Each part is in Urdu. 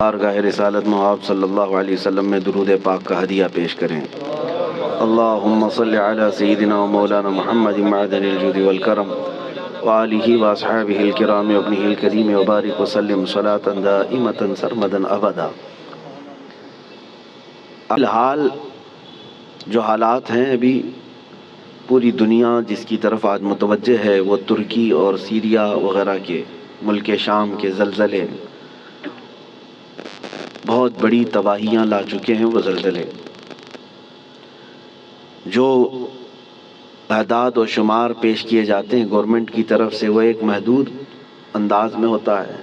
بارگاہ رسالت میں آپ صلی اللہ علیہ وسلم میں درود پاک کا ہدیہ پیش کریں۔ اللہم صلی علی سیدنا و مولانا محمد معدن الجود والکرم وآلہ واصحابہ الکرام وابنہ الکریم وبارک وسلم صلاة دائمتا سرمدا ابدا۔ فی الحال جو حالات ہیں ابھی پوری دنیا جس کی طرف آج متوجہ ہے وہ ترکی اور سیریا وغیرہ کے ملک شام کے زلزلے بہت بڑی تباہیاں لا چکے ہیں۔ وہ زلزلے جو اعداد و شمار پیش کیے جاتے ہیں گورنمنٹ کی طرف سے وہ ایک محدود انداز میں ہوتا ہے،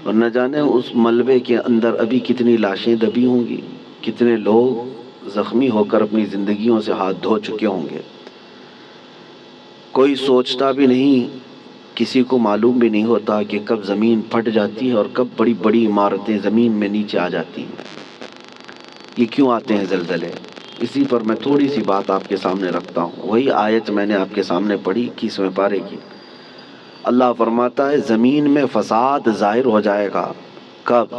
اور نہ جانے اس ملبے کے اندر ابھی کتنی لاشیں دبی ہوں گی، کتنے لوگ زخمی ہو کر اپنی زندگیوں سے ہاتھ دھو چکے ہوں گے۔ کوئی سوچتا بھی نہیں، کسی کو معلوم بھی نہیں ہوتا کہ کب زمین پھٹ جاتی ہے اور کب بڑی بڑی عمارتیں زمین میں نیچے آ جاتی ہیں۔ یہ کیوں آتے ہیں زلزلے؟ اسی پر میں تھوڑی سی بات آپ کے سامنے رکھتا ہوں۔ وہی آیت میں نے آپ کے سامنے پڑھی 21ویں پارے کی۔ اللہ فرماتا ہے زمین میں فساد ظاہر ہو جائے گا۔ کب؟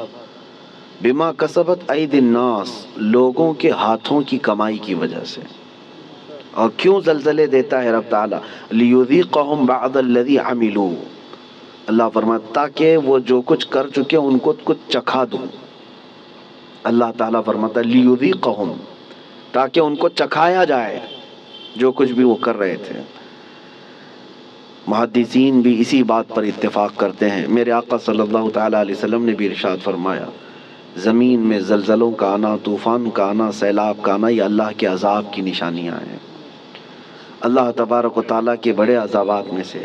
بما کسبت ایدی الناس، لوگوں کے ہاتھوں کی کمائی کی وجہ سے۔ اور کیوں زلزلے دیتا ہے رب تعالیٰ؟ لیذیقہم بعض الذی عملوا، اللہ فرماتا تاکہ وہ جو کچھ کر چکے ان کو کچھ چکھا دوں۔ اللہ تعالیٰ فرماتا ہے لیذیقہم، تاکہ ان کو چکھایا جائے جو کچھ بھی وہ کر رہے تھے۔ محدثین بھی اسی بات پر اتفاق کرتے ہیں۔ میرے آقا صلی اللہ تعالیٰ علیہ وسلم نے بھی ارشاد فرمایا زمین میں زلزلوں کا آنا، طوفان کا آنا، سیلاب کا آنا، یہ اللہ کے عذاب کی نشانیاں ہیں۔ اللہ تبارک و تعالیٰ کے بڑے عذابات میں سے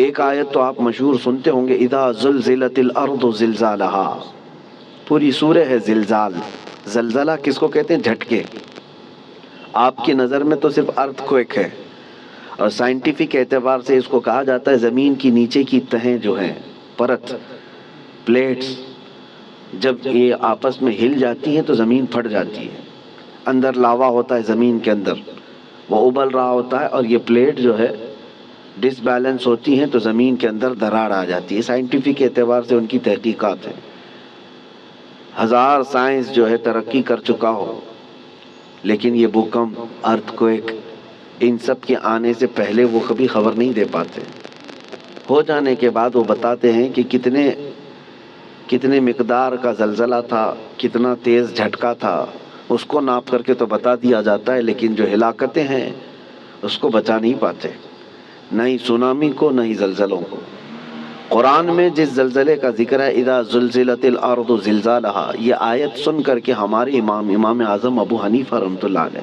ایک آیت تو آپ مشہور سنتے ہوں گے، اذا زلزلت الارض زلزالہا، پوری سورہ ہے زلزال۔ زلزلہ کس کو کہتے ہیں؟ جھٹکے۔ آپ کی نظر میں تو صرف ارتھ کوئک ہے، اور سائنٹیفک اعتبار سے اس کو کہا جاتا ہے زمین کی نیچے کی تہیں جو ہیں، پرت، پلیٹس، جب یہ آپس میں ہل جاتی ہیں تو زمین پھٹ جاتی ہے۔ اندر لاوا ہوتا ہے زمین کے اندر، وہ ابل رہا ہوتا ہے، اور یہ پلیٹ جو ہے ڈس بیلنس ہوتی ہیں تو زمین کے اندر دراڑ آ جاتی ہے۔ سائنٹیفک اعتبار سے ان کی تحقیقات ہیں، ہزار سائنس جو ہے ترقی کر چکا ہو، لیکن یہ بھوکمپ، ارتھ کوئک، ان سب کے آنے سے پہلے وہ کبھی خبر نہیں دے پاتے۔ ہو جانے کے بعد وہ بتاتے ہیں کہ کتنے مقدار کا زلزلہ تھا، کتنا تیز جھٹکا تھا، اس کو ناپ کر کے تو بتا دیا جاتا ہے، لیکن جو ہلاکتیں ہیں اس کو بچا نہیں پاتے، نہ ہی سونامی کو نہ ہی زلزلوں کو۔ قرآن میں جس زلزلے کا ذکر ہے اذا زلزلت الارض زلزالہا، یہ آیت سن کر کے ہمارے امام اعظم ابو حنیفہ رحمۃ اللہ علیہ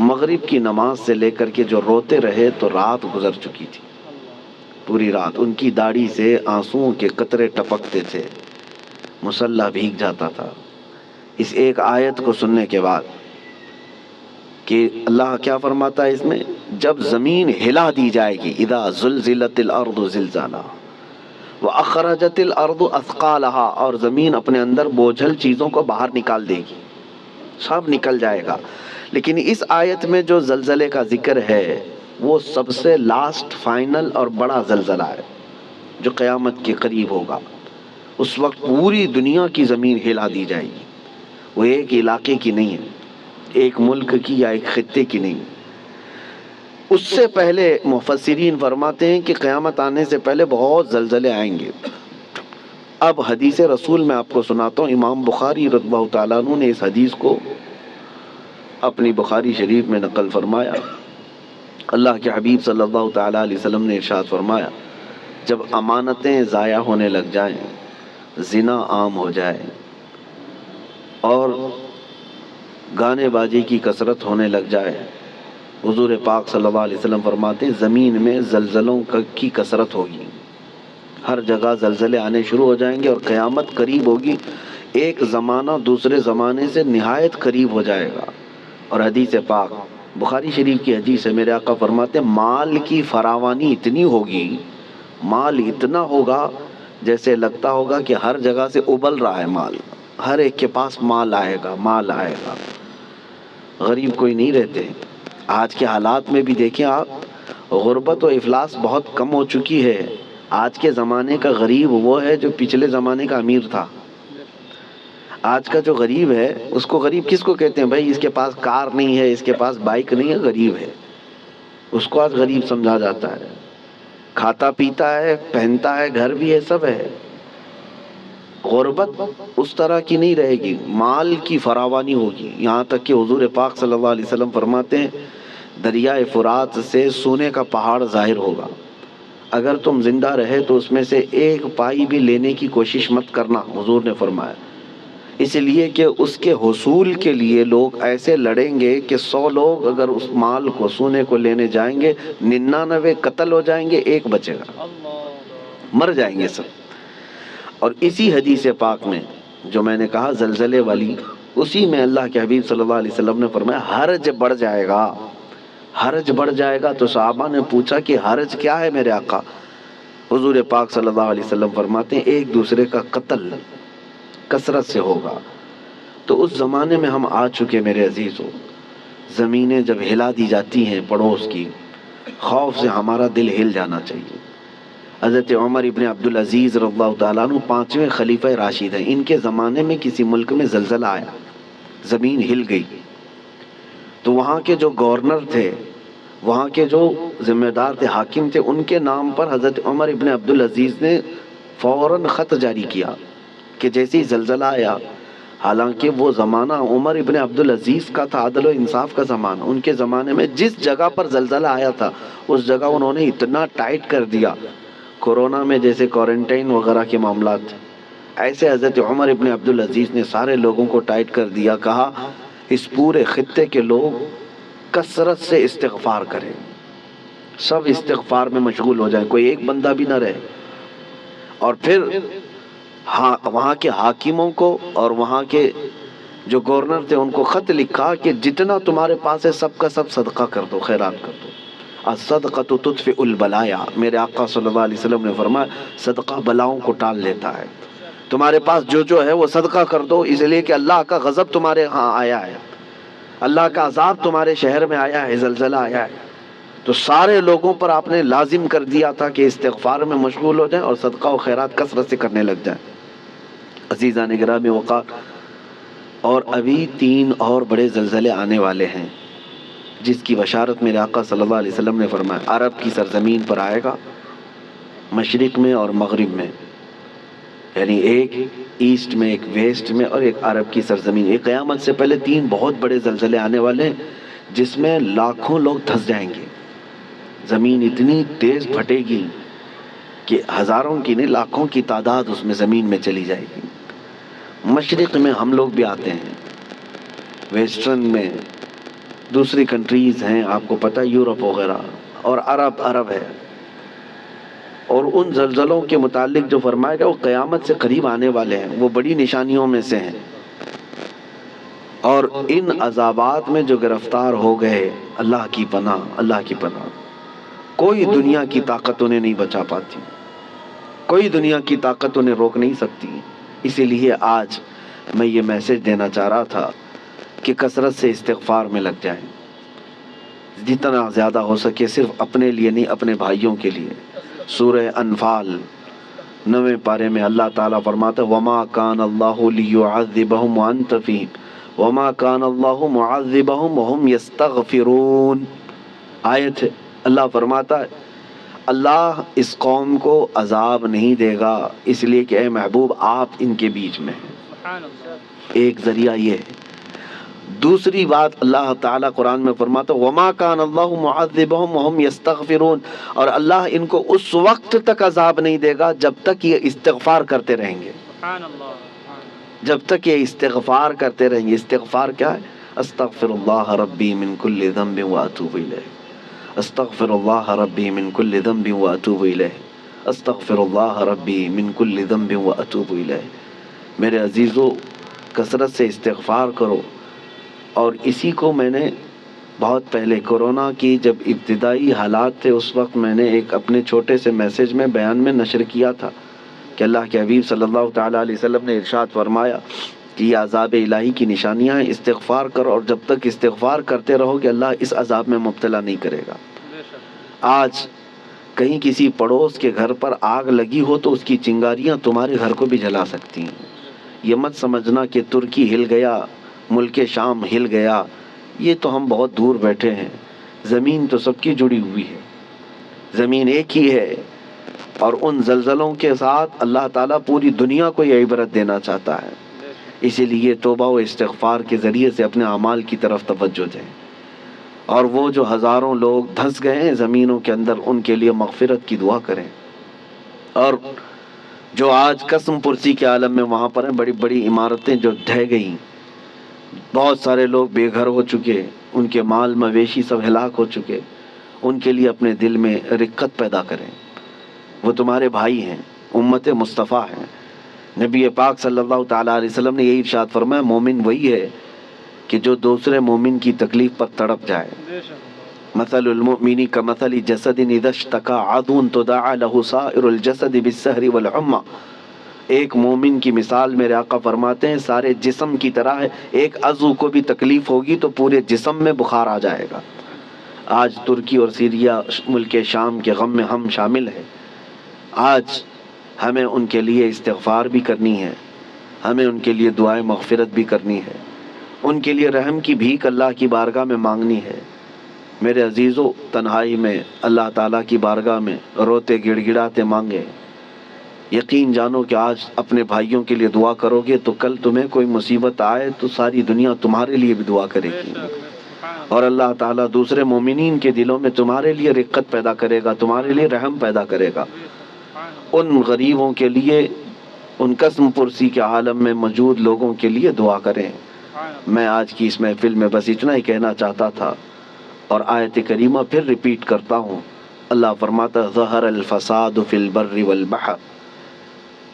مغرب کی نماز سے لے کر کے جو روتے رہے تو رات گزر چکی تھی، پوری رات ان کی داڑھی سے آنسوؤں کے قطرے ٹپکتے تھے، مصلی بھیگ جاتا تھا اس ایک آیت کو سننے کے بعد کہ اللہ کیا فرماتا ہے اس میں، جب زمین ہلا دی جائے گی، اذا زلزلت الارض زلزالہا واخرجت الارض اثقالہا، اور زمین اپنے اندر بوجھل چیزوں کو باہر نکال دے گی، سب نکل جائے گا۔ لیکن اس آیت میں جو زلزلے کا ذکر ہے وہ سب سے لاسٹ، فائنل اور بڑا زلزلہ ہے جو قیامت کے قریب ہوگا۔ اس وقت پوری دنیا کی زمین ہلا دی جائے گی، وہ ایک علاقے کی نہیں ہے، ایک ملک کی یا ایک خطے کی نہیں۔ اس سے پہلے مفسرین فرماتے ہیں کہ قیامت آنے سے پہلے بہت زلزلے آئیں گے۔ اب حدیث رسول میں آپ کو سناتا ہوں، امام بخاری رضی اللہ تعالیٰ عنہ نے اس حدیث کو اپنی بخاری شریف میں نقل فرمایا۔ اللہ کے حبیب صلی اللہ تعالیٰ علیہ وسلم نے ارشاد فرمایا جب امانتیں ضائع ہونے لگ جائیں، زنا عام ہو جائے اور گانے بازی کی کثرت ہونے لگ جائے، حضور پاک صلی اللہ علیہ وسلم فرماتے ہیں زمین میں زلزلوں کی کثرت ہوگی، ہر جگہ زلزلے آنے شروع ہو جائیں گے اور قیامت قریب ہوگی، ایک زمانہ دوسرے زمانے سے نہایت قریب ہو جائے گا۔ اور حدیث پاک بخاری شریف کی حدیث ہے، میرے آقا فرماتے ہیں مال کی فراوانی اتنی ہوگی، مال اتنا ہوگا جیسے لگتا ہوگا کہ ہر جگہ سے ابل رہا ہے مال، ہر ایک کے پاس مال آئے گا، مال آئے گا، غریب کوئی نہیں رہتے۔ آج کے حالات میں بھی دیکھیں آپ، غربت و افلاس بہت کم ہو چکی ہے۔ آج کے زمانے کا غریب وہ ہے جو پچھلے زمانے کا امیر تھا۔ آج کا جو غریب ہے اس کو غریب کس کو کہتے ہیں بھائی؟ اس کے پاس کار نہیں ہے، اس کے پاس بائک نہیں ہے، غریب ہے، اس کو آج غریب سمجھا جاتا ہے۔ کھاتا پیتا ہے، پہنتا ہے، گھر بھی ہے، سب ہے۔ غربت اس طرح کی نہیں رہے گی، مال کی فراوانی ہوگی، یہاں تک کہ حضور پاک صلی اللہ علیہ وسلم فرماتے ہیں دریائے فرات سے سونے کا پہاڑ ظاہر ہوگا، اگر تم زندہ رہے تو اس میں سے ایک پائی بھی لینے کی کوشش مت کرنا، حضور نے فرمایا، اس لیے کہ اس کے حصول کے لیے لوگ ایسے لڑیں گے کہ 100 لوگ اگر اس مال کو، سونے کو لینے جائیں گے، 99 قتل ہو جائیں گے، ایک بچے گا، مر جائیں گے سب۔ اور اسی حدیث پاک میں جو میں نے کہا زلزلے والی، اسی میں اللہ کے حبیب صلی اللہ علیہ وسلم نے فرمایا حرج بڑھ جائے گا، حرج بڑھ جائے گا۔ تو صحابہ نے پوچھا کہ حرج کیا ہے میرے آقا؟ حضور پاک صلی اللہ علیہ وسلم فرماتے ہیں ایک دوسرے کا قتل کثرت سے ہوگا۔ تو اس زمانے میں ہم آ چکے میرے عزیزو، زمینیں جب ہلا دی جاتی ہیں پڑوس کی، خوف سے ہمارا دل ہل جانا چاہیے۔ حضرت عمر ابن عبدالعزیز رضی اللہ تعالیٰ عنہ 5ویں خلیفہ راشد ہیں، ان کے زمانے میں کسی ملک میں زلزلہ آیا، زمین ہل گئی، تو وہاں کے جو گورنر تھے، وہاں کے جو ذمہ دار تھے، حاکم تھے، ان کے نام پر حضرت عمر ابن عبدالعزیز نے فوراً خط جاری کیا کہ جیسے ہی زلزلہ آیا، حالانکہ وہ زمانہ عمر ابن عبدالعزیز کا تھا، عدل و انصاف کا زمانہ، ان کے زمانے میں جس جگہ پر زلزلہ آیا تھا اس جگہ انہوں نے اتنا ٹائٹ کر دیا، کورونا میں جیسے کوارنٹائن وغیرہ کے معاملات تھے، ایسے حضرت عمر ابن عبدالعزیز نے سارے لوگوں کو ٹائٹ کر دیا، کہا اس پورے خطے کے لوگ کثرت سے استغفار کریں، سب استغفار میں مشغول ہو جائیں، کوئی ایک بندہ بھی نہ رہے۔ اور پھر وہاں کے حاکموں کو اور وہاں کے جو گورنر تھے ان کو خط لکھا کہ جتنا تمہارے پاس ہے سب کا سب صدقہ کر دو، خیرات کر دو، الصدقۃ تطفئ البلایا، میرے آقا صلی اللہ علیہ وسلم نے فرمایا صدقہ بلاؤں کو ٹال لیتا ہے، تمہارے پاس جو ہے وہ صدقہ کر دو، اس لیے کہ اللہ کا غضب تمہارے ہاں آیا ہے، اللہ کا عذاب تمہارے شہر میں آیا ہے، زلزلہ آیا ہے۔ تو سارے لوگوں پر آپ نے لازم کر دیا تھا کہ استغفار میں مشغول ہو جائیں اور صدقہ و خیرات کثرت سے کرنے لگ جائیں۔ عزیزان گرامی وقار، اور ابھی 3 اور بڑے زلزلے آنے والے ہیں جس کی بشارت میرے آقا صلی اللہ علیہ وسلم نے فرمایا عرب کی سرزمین پر آئے گا، مشرق میں اور مغرب میں، یعنی ایک ایسٹ میں، ایک ویسٹ میں، اور ایک عرب کی سرزمین۔ ایک قیامت سے پہلے 3 بہت بڑے زلزلے آنے والے ہیں جس میں لاکھوں لوگ دھنس جائیں گے، زمین اتنی تیز پھٹے گی کہ ہزاروں کی نہیں لاکھوں کی تعداد اس میں زمین میں چلی جائے گی۔ مشرق میں ہم لوگ بھی آتے ہیں، ویسٹرن میں دوسری کنٹریز ہیں، آپ کو پتہ یورپ وغیرہ، اور عرب ہے۔ اور ان زلزلوں کے متعلق جو فرمایا گیا وہ قیامت سے قریب آنے والے ہیں، وہ بڑی نشانیوں میں سے ہیں۔ اور ان عذابات میں جو گرفتار ہو گئے، اللہ کی پناہ، اللہ کی پناہ، کوئی دنیا کی طاقت انہیں نہیں بچا پاتی، کوئی دنیا کی طاقت انہیں روک نہیں سکتی۔ اسی لیے آج میں یہ میسج دینا چاہ رہا تھا کہ کثرت سے استغفار میں لگ جائیں، جتنا زیادہ ہو سکے، صرف اپنے لیے نہیں، اپنے بھائیوں کے لیے۔ سورہ انفال 9ویں پارے میں اللہ تعالیٰ فرماتا ہے وَمَا كَانَ اللَّهُ لِيُعَذِّبَهُمْ وَأَنْتَ فِيهِمْ وَمَا كَانَ اللَّهُ مُعَذِّبَهُمْ وَهُمْ يَسْتَغْفِرُونَ۔ آیت ہے، اللہ فرماتا ہے اللہ اس قوم کو عذاب نہیں دے گا اس لیے کہ اے محبوب آپ ان کے بیچ میں ہیں۔ ایک ذریعہ یہ ہے۔ دوسری بات اللہ تعالیٰ قرآن میں فرماتا وَمَا كَانَ اللَّهُ مُعَذِّبَهُمْ وَهُمْ يَسْتَغْفِرُونَ، اور اللہ ان کو اس وقت تک عذاب نہیں دے گا جب تک یہ استغفار کرتے رہیں گے، جب تک یہ استغفار کرتے رہیں گے۔ استغفار کیا ہے؟ استغفر اللہ ربی من کل ذنب واتوب الیہ، استغفر اللہ ربی من کل ذنب واتوب الیہ، استغفر اللہ ربی من کل ذنب واتوب الیہ۔ میرے عزیزو، کثرت سے استغفار کرو۔ اور اسی کو میں نے بہت پہلے کورونا کی جب ابتدائی حالات تھے اس وقت میں نے ایک اپنے چھوٹے سے میسج میں بیان میں نشر کیا تھا کہ اللہ کے حبیب صلی اللہ تعالیٰ علیہ وسلم نے ارشاد فرمایا کہ یہ عذاب الہی کی نشانیاں ہیں، استغفار کرو، اور جب تک استغفار کرتے رہو کہ اللہ اس عذاب میں مبتلا نہیں کرے گا۔ آج کہیں کسی پڑوس کے گھر پر آگ لگی ہو تو اس کی چنگاریاں تمہارے گھر کو بھی جلا سکتی ہیں، یہ مت سمجھنا کہ ترکی ہل گیا، ملک شام ہل گیا، یہ تو ہم بہت دور بیٹھے ہیں، زمین تو سب کی جڑی ہوئی ہے، زمین ایک ہی ہے، اور ان زلزلوں کے ساتھ اللہ تعالیٰ پوری دنیا کو یہ عبرت دینا چاہتا ہے۔ اسی لیے توبہ و استغفار کے ذریعے سے اپنے اعمال کی طرف توجہ دیں، اور وہ جو ہزاروں لوگ دھنس گئے ہیں زمینوں کے اندر، ان کے لیے مغفرت کی دعا کریں، اور جو آج قسم پرسی کے عالم میں وہاں پر ہیں، بڑی بڑی عمارتیں جو ڈھہ گئیں، بہت سارے لوگ بے گھر ہو چکے، ان کے مال مویشی سب ہلاک ہو چکے، ان کے لیے اپنے دل میں رقت پیدا کریں، وہ تمہارے بھائی ہیں، امت مصطفیٰ ہیں۔ نبی پاک صلی اللہ تعالیٰ علیہ وسلم نے یہی ارشاد فرمایا، مومن وہی ہے کہ جو دوسرے مومن کی تکلیف پر تڑپ جائے۔ مثل المؤمن کمثل جسد اذا اشتكى عضو تداعى له سائر الجسد بالسهر والحمى۔ ایک مومن کی مثال میرے آقا فرماتے ہیں سارے جسم کی طرح ہے، ایک عضو کو بھی تکلیف ہوگی تو پورے جسم میں بخار آ جائے گا۔ آج ترکی اور سیریا ملک شام کے غم میں ہم شامل ہیں، آج ہمیں ان کے لیے استغفار بھی کرنی ہے، ہمیں ان کے لیے دعائیں مغفرت بھی کرنی ہے، ان کے لیے رحم کی بھیک اللہ کی بارگاہ میں مانگنی ہے۔ میرے عزیزو، تنہائی میں اللہ تعالیٰ کی بارگاہ میں روتے گڑ گڑاتے مانگے، یقین جانو کہ آج اپنے بھائیوں کے لیے دعا کرو گے تو کل تمہیں کوئی مصیبت آئے تو ساری دنیا تمہارے لیے بھی دعا کرے گی، اور اللہ تعالیٰ دوسرے مومنین کے دلوں میں تمہارے لیے رقت پیدا کرے گا، تمہارے لیے رحم پیدا کرے گا۔ ان غریبوں کے لیے، ان قسم پرسی کے عالم میں موجود لوگوں کے لیے دعا کریں۔ میں آج کی اس محفل میں بس اتنا ہی کہنا چاہتا تھا، اور آیت کریمہ پھر ریپیٹ کرتا ہوں۔ اللہ فرماتا ہے ظہر الفساد فی البر والبحر،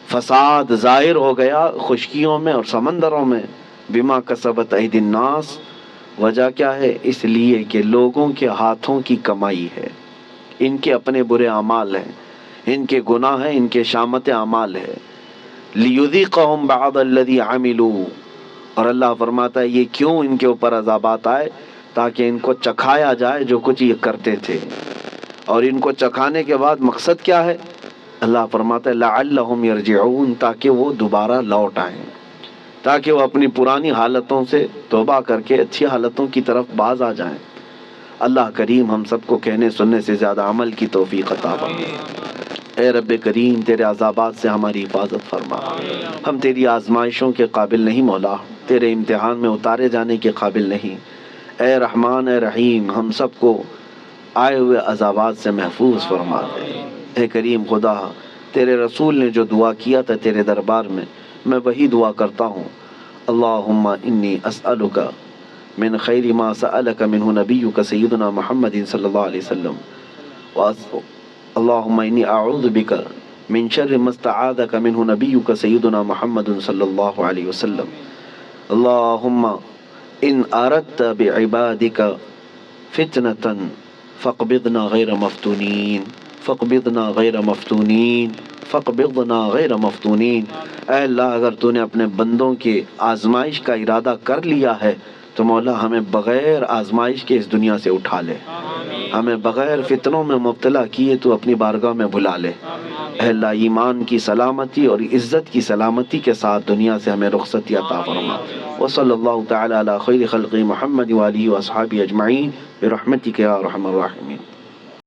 فساد ظاہر ہو گیا خشکیوں میں اور سمندروں میں، بما کسبت ایدی الناس، وجہ کیا ہے؟ اس لیے کہ لوگوں کے ہاتھوں کی کمائی ہے، ان کے اپنے برے اعمال ہیں، ان کے گناہ ہیں، ان کے شامت اعمال ہے۔ لیذیقہم بعض الذی عملوا، اور اللہ فرماتا ہے یہ کیوں ان کے اوپر عذابات آئے؟ تاکہ ان کو چکھایا جائے جو کچھ یہ کرتے تھے، اور ان کو چکھانے کے بعد مقصد کیا ہے؟ اللہ فرماتا ہے لعلہم یرجعون، تاکہ وہ دوبارہ لوٹ آئیں، تاکہ وہ اپنی پرانی حالتوں سے توبہ کر کے اچھی حالتوں کی طرف باز آ جائیں۔ اللہ کریم ہم سب کو کہنے سننے سے زیادہ عمل کی توفیق عطا فرمائے۔ اے رب کریم تیرے عذابات سے ہماری حفاظت فرما، ہم تیری آزمائشوں کے قابل نہیں مولا، تیرے امتحان میں اتارے جانے کے قابل نہیں۔ اے رحمان اے رحیم ہم سب کو آئے ہوئے عذابات سے محفوظ فرما دے۔ اے کریم خدا، تیرے رسول نے جو دعا کیا تھا تیرے دربار میں وہی دعا کرتا ہوں۔ اللہم انی اسألک من خیر ما سألک منہ نبیک سیدنا محمد صلی اللہ علیہ وسلم، اللہم انی اعوذ بک من شر ما استعاذک منہ نبیک سیدنا محمد صلی اللہ علیہ وسلم، اللہم ان اردت بعبادک فتنة فاقبضنا غیر مفتونین، فاقبضنا غیر مفتونین، فاقبضنا غیر مفتونین۔ اے اللہ اگر تو نے اپنے بندوں کے آزمائش کا ارادہ کر لیا ہے تو مولا ہمیں بغیر آزمائش کے اس دنیا سے اٹھا لے، ہمیں بغیر فتنوں میں مبتلا کیے تو اپنی بارگاہ میں بلا لے۔ اے اللہ ایمان کی سلامتی اور عزت کی سلامتی کے ساتھ دنیا سے ہمیں رخصتی عطا فرما۔ وصلی اللہ تعالی علی خیر خلق محمد وآلہ واصحابہ اجمعین برحمتک یا ارحم الراحمین۔